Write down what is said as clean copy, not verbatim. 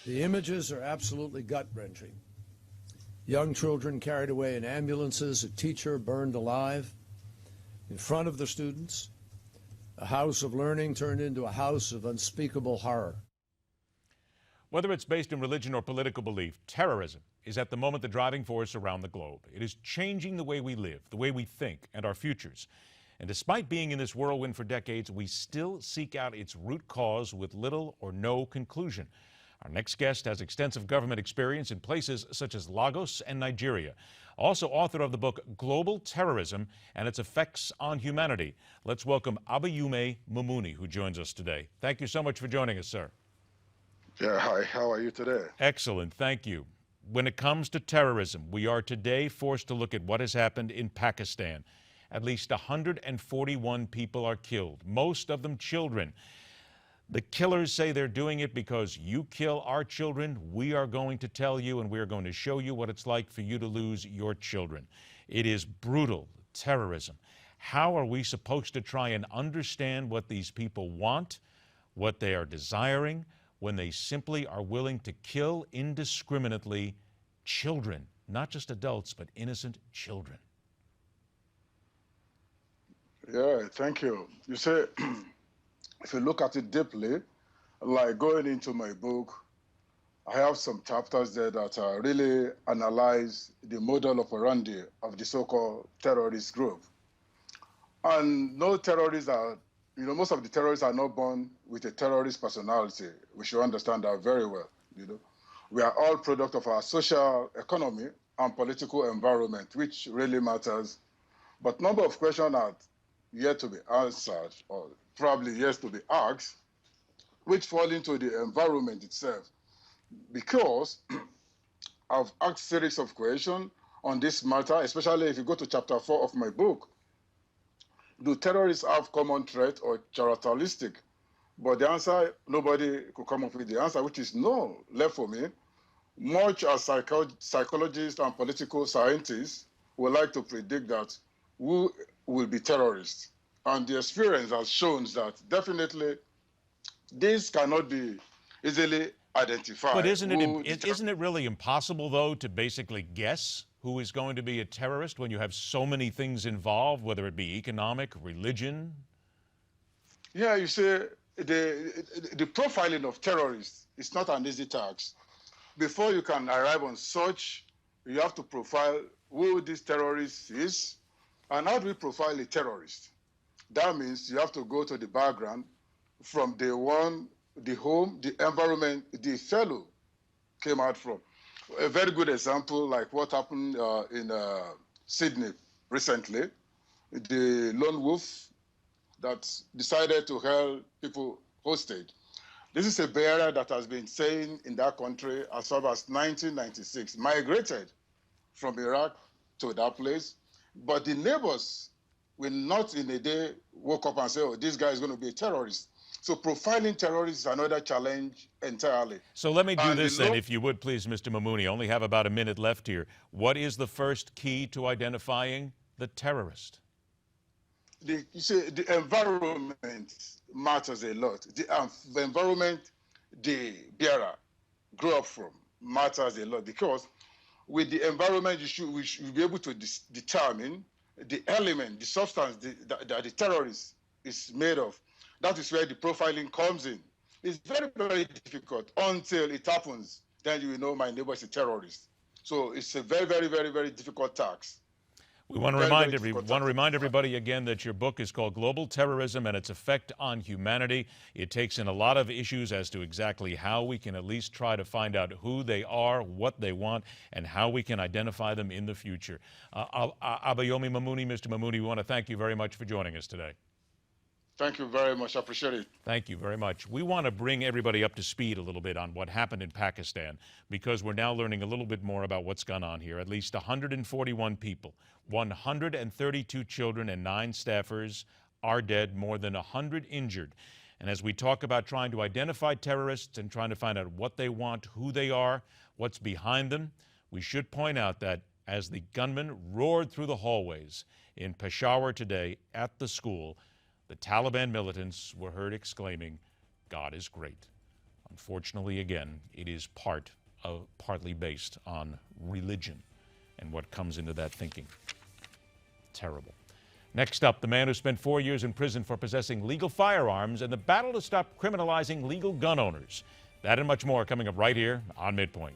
The images are absolutely gut-wrenching. Young children carried away in ambulances, a teacher burned alive in front of the students. A house of learning turned into a house of unspeakable horror. Whether it's based in religion or political belief, terrorism is at the moment the driving force around the globe. It is changing the way we live, the way we think, and our futures. And despite being in this whirlwind for decades, we still seek out its root cause with little or no conclusion. Our next guest has extensive government experience in places such as Lagos and Nigeria. Also author of the book Global Terrorism and Its Effects on Humanity. Let's welcome Abayomi Mumuni, who joins us today. Thank you so much for joining us, sir. Yeah, hi. How are you today? Excellent. Thank you. When it comes to terrorism, we are today forced to look at what has happened in Pakistan. At least 141 people are killed, most of them children. The killers say they're doing it because you kill our children. We are going to tell you, and we are going to show you what it's like for you to lose your children. It is brutal terrorism. How are we supposed to try and understand what these people want, what they are desiring, when they simply are willing to kill indiscriminately children, not just adults, but innocent children? Yeah, thank you. You say, if you look at it deeply, like going into my book, I have some chapters there that really analyze the model operandi of the so-called terrorist group. And no terrorists are, most of the terrorists are not born with a terrorist personality. We should understand that very well. We are all product of our social, economy, and political environment, which really matters. But number of questions are yet to be answered, or probably yet to be asked, which fall into the environment itself. Because I've asked a series of questions on this matter, especially if you go to chapter 4 of my book. Do terrorists have common threat or characteristic? But the answer, nobody could come up with the answer, which is no, left for me. Much as psychologists and political scientists would like to predict that who will be terrorists. And the experience has shown that definitely this cannot be easily identified. But isn't it really impossible, though, to basically guess who is going to be a terrorist when you have so many things involved, whether it be economic, religion? Yeah, you see, the profiling of terrorists is not an easy task. Before you can arrive on such, you have to profile who this terrorist is. And how do we profile a terrorist? That means you have to go to the background from day one, the home, the environment, the fellow came out from. A very good example, like what happened in Sydney recently, the lone wolf that decided to hold people hostage. This is a bearer that has been staying in that country as far as 1996, migrated from Iraq to that place. But the neighbors will not in a day woke up and say, oh, this guy is going to be a terrorist. So profiling terrorists is another challenge entirely. So let me do this then, if you would please, Mr. Mamuni. I only have about a minute left here. What is the first key to identifying the terrorist? You see, the environment matters a lot. The environment the bearer grew up from matters a lot, because with the environment, we should be able to determine the element, the substance that the terrorist is made of. That is where the profiling comes in. It's very, very difficult until it happens. Then you will know my neighbor is a terrorist. So it's a very, very, very, very difficult task. We want to remind everybody again that your book is called Global Terrorism and Its Effect on Humanity. It takes in a lot of issues as to exactly how we can at least try to find out who they are, what they want, and how we can identify them in the future. Abayomi Mumuni, Mr. Mamuni, we want to thank you very much for joining us today. Thank you very much. I appreciate it. Thank you very much. We want to bring everybody up to speed a little bit on what happened in Pakistan, because we're now learning a little bit more about what's gone on here. At least 141 people, 132 children and 9 staffers are dead, more than 100 injured. And as we talk about trying to identify terrorists and trying to find out what they want, who they are, what's behind them, we should point out that as the gunman roared through the hallways in Peshawar today at the school, the Taliban militants were heard exclaiming, "God is great." Unfortunately, again, it is partly based on religion and what comes into that thinking. Terrible. Next up, the man who spent 4 years in prison for possessing legal firearms and the battle to stop criminalizing legal gun owners. That and much more coming up right here on MidPoint.